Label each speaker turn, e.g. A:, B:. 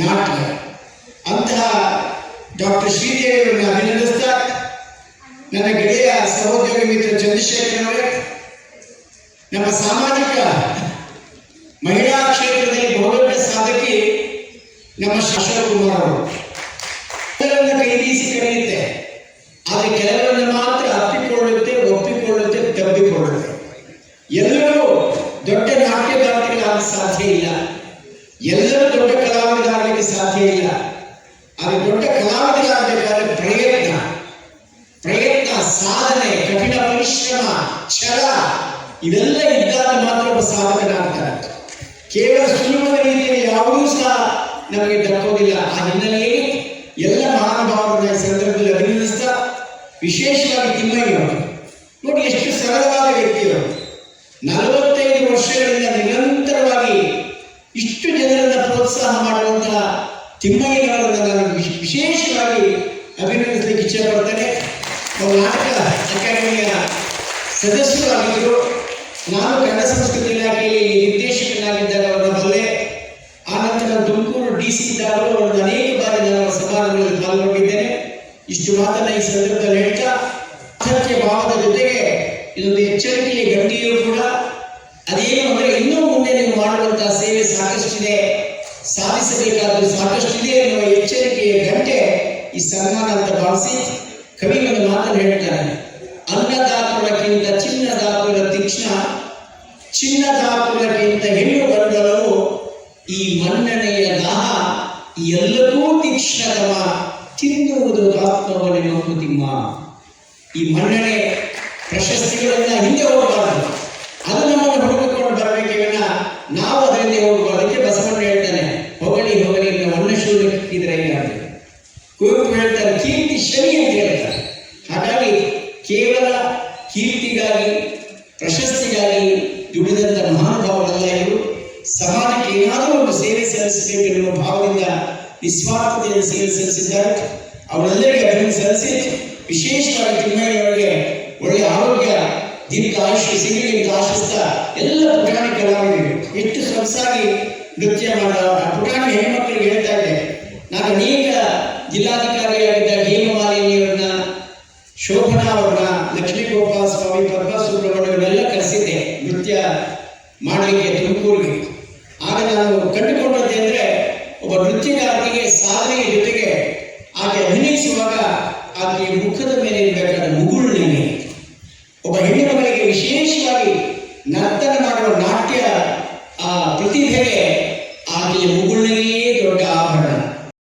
A: ನಾಟಕ. ಅಂತಹ ಡಾಕ್ಟರ್ ಶ್ರೀದೇವಿಯವರನ್ನು ಅಭಿನಂದಿಸ್ತಾ ನನ್ನ ಗೆಳೆಯ ಸಹೋದ್ಯೋಗಿ ಮಿತ್ರ ಚಂದ್ರಶೇಖರ್ ಅವರೇ, ನಮ್ಮ ಸಾಮಾಜಿಕ ಮಹಿಳಾ ಕ್ಷೇತ್ರದಲ್ಲಿ ಬಹುದೊಡ್ಡ ಸಾಧಕಿ ನಮ್ಮ ಅಶೋಕ್ ಕುಮಾರ್ ಅವರು. ಕೆಲವರನ್ನ ಕೈ ಬೀಸಿ ಕರೆಯುತ್ತೆ, ಆದರೆ ಕೆಲವರನ್ನು ಮಾತ್ರ ಅಪ್ಪಿಕೊಳ್ಳುತ್ತೆ, ಒಪ್ಪಿಕೊಳ್ಳುತ್ತೆ, ತಬ್ಬಿಕೊಳ್ಳುತ್ತೆ. ಎಲ್ಲರೂ ದೊಡ್ಡ ನಾಟ್ಯಗಾರ್ತಿಗಳಾಗಲು ಸಾಧ್ಯ ಇಲ್ಲ, ಎಲ್ಲರೂ ದೊಡ್ಡ ಕಲಾವಿದರಾಗಲಿಕ್ಕೆ ಸಾಧ್ಯ ಇಲ್ಲ. ಆದರೆ ದೊಡ್ಡ ಕಲಾವಿದರಾಗಬೇಕಾದ್ರೆ ಪ್ರಯತ್ನ, ಸಾಧನೆ, ಕಠಿಣ ಪರಿಶ್ರಮ, ಛಲ ಇವೆಲ್ಲ ಇದ್ದಾಗ ಮಾತ್ರ ಒಬ್ಬ ಸಾಧಕನಾಗ್ತಾನೆ. ಕೇವಲ ಸುಲಭದ ರೀತಿಯಲ್ಲಿ ಯಾವುದೂ ಸಹ ನಮಗೆ ದಕ್ಕೋದಿಲ್ಲ. ಆ ಹಿನ್ನೆಲೆಯಲ್ಲಿ ಎಲ್ಲ ಮಹಾನುಭಾವರನ್ನ ಈ ಸಂದರ್ಭದಲ್ಲಿ ಅಭಿನಂದಿಸ್ತಾ, ವಿಶೇಷವಾಗಿ ತಿಮ್ಮಯ್ಯವರು ನೋಡಿ ಎಷ್ಟು ಸರಳವಾದ ವ್ಯಕ್ತಿಯವರು. 45 ವರ್ಷಗಳಿಂದ ನಿರಂತರವಾಗಿ ಇಷ್ಟು ಜನರನ್ನ ಪ್ರೋತ್ಸಾಹ ಮಾಡುವಂತಹ ತಿಮ್ಮಯ್ಯನವರನ್ನ ನಾನು ವಿಶೇಷವಾಗಿ ಅಭಿನಂದಿಸಲಿಕ್ಕೆ ಇಚ್ಛೆ ಪಡ್ತೇನೆ. ಅವರು ನಾಟಕ ಅಕಾಡೆಮಿಯ ಸದಸ್ಯರಾಗಿದ್ದರು. ನಾನು ಕನ್ನಡ ಸಂಸ್ಕೃತಿ ಇಲಾಖೆಯಲ್ಲಿ ನಿರ್ದೇಶಕನಾಗಿದ್ದಾಗ ಅವರನ್ನ ಬಲ್ಲೆ. ಆನಂತರ ತುಮಕೂರು DC ಇದ್ದಾಗಲೂ ಅವರನ್ನು ಅನೇಕ ಬಾರಿ ನಾನು ಅವರ ಸಮಾರಂಭಗಳಲ್ಲಿ ಪಾಲ್ಗೊಂಡಿದ್ದೇನೆ. ಇಷ್ಟು ಮಾತನ್ನ ಈ ಸಂದರ್ಭದಲ್ಲಿ ಹೇಳ್ತಾ, ಸತ್ಯ ಭಾವದ ಜೊತೆಗೆ ಇದೊಂದು ಎಚ್ಚರಿಕೆಯ ಗಂಟೆಯೂ ಕೂಡ. ಅದೇನು ಅಂದರೆ ಇನ್ನೂ ಮುಂದೆ ನೀವು ಮಾಡುವಂತಹ ಸೇವೆ ಸಾಕಷ್ಟಿದೆ, ಸಾಧಿಸಬೇಕಾದ್ದು ಸಾಕಷ್ಟಿದೆ ಎನ್ನುವ ಎಚ್ಚರಿಕೆಯ ಗಂಟೆ ಈ ಸನ್ಮಾನ ಅಂತ ಭಾವಿಸಿ ಕವಿ ಒಂದು ಮಾತನ್ನು ಹೇಳ್ತಾರೆ. ಅನ್ನದಾತುರಕ್ಕಿಂತ ಚಿನ್ನದಾತುರ ತೀಕ್ಷ್ಣ, ಚಿನ್ನದಾತುರಕ್ಕಿಂತ ಹೆಣ್ಣು ಗಂಡಲವು, ಈ ಮನ್ನಣೆಯ ದಾಹ ಎಲ್ಲವೂ ತೀಕ್ಷ್ಣತಮ, ತಿನ್ನುವುದು ಆತ್ಮವನ್ನೇ ಮಂಕುತಿಮ್ಮ. ಈ ಮನ್ನಣೆ ಪ್ರಶಸ್ತಿಗಳನ್ನ ಹಿಂದೆ ಹೋಗಬಾರದು, ಅದು ನಮ್ಮನ್ನು ಹುಡುಕಿಕೊಂಡು ಬರಬೇಕೇ ವಿನ ನಾವು ಅದರಿಂದ ಹೋಗಬಾರದು. ಅದಕ್ಕೆ ಬಸವಣ್ಣ ಹೇಳ್ತಾನೆ, ಹೊಗಳಿ ಹೊಗಳಿ ಮನ್ನಶೂರು ಇದ್ರೆ ಇಲ್ಲ. ಕುವೆಂಪು ಹೇಳ್ತಾರೆ, ಕೀರ್ತಿ ಶನಿ ಅಂತ ಹೇಳ್ತಾರೆ. ಹಾಗಾಗಿ ಕೇವಲ ಕೀರ್ತಿಗಾಗಿ, ಪ್ರಶಸ್ತಿಗಾಗಿ ದುಡಿದಂಥ ಮಹಾನುಭಾವರೆಲ್ಲ ಇವರು ಸಮಾಜಕ್ಕೆ ಏನಾದರೂ ಒಂದು ಸೇವೆ ಸಲ್ಲಿಸಬೇಕು ಎನ್ನುವ ಭಾವದಿಂದ ನಿಸ್ವಾರ್ಥತೆಯನ್ನು ಸೇವೆ ಸಲ್ಲಿಸಿದ್ದಾರೆ. ಅವರೆಲ್ಲರಿಗೆ ಅಭಿನಂದನೆ ಸಲ್ಲಿಸಿ, ವಿಶೇಷವಾಗಿ ತಿಮ್ಮಯ್ಯನವರಿಗೆ ಒಳ್ಳೆಯ ಆರೋಗ್ಯ, ದೀರ್ಘ ಆಯುಷ್ಯ ಸಿಗಲಿ ಅಂತ ಆಶಿಸ್ತಾ ಎಲ್ಲ ಪುಟಾಣಿ ಕಲಾವಿದರು ಎಷ್ಟು ಸೊಗಸಾಗಿ ನೃತ್ಯ ಮಾಡೋ ಪುಟಾಣಿ ಹೆಣ್ಮಕ್ಳಿಗೆ ಹೇಳ್ತಾ ಇದ್ದೆ. ನಾನು ಅನೇಕ ಜಿಲ್ಲಾಧಿಕಾರಿಯಾಗಿದ್ದ ಹೇಮಮಾಲಿನಿಯವರನ್ನ, ಶೋಭನಾ ಅವ್ರನ್ನ, ಲಕ್ಷ್ಮೀ ಗೋಪಾಲ ಸ್ವಾಮಿ, ಪದ್ಮ ಸುಬ್ರಹ್ಮಣ್ಯವನ್ನೆಲ್ಲ ಕರೆಸಿದ್ದೆ ನೃತ್ಯ ಮಾಡಲಿಕ್ಕೆ ತುಮಕೂರಿಗೆ. ಆಗ ನಾನು ಕಂಡುಕೊಂಡದ್ದೇ ಅಂದರೆ, ಒಬ್ಬ ನೃತ್ಯಗಾರನಿಗೆ ಸಾಧನೆಯ ಜೊತೆಗೆ ಆಕೆ ಅಭಿನಯಿಸುವಾಗ ಆಕೆಯ ಮುಖದ ಮೇಲೆ ಇರಬೇಕು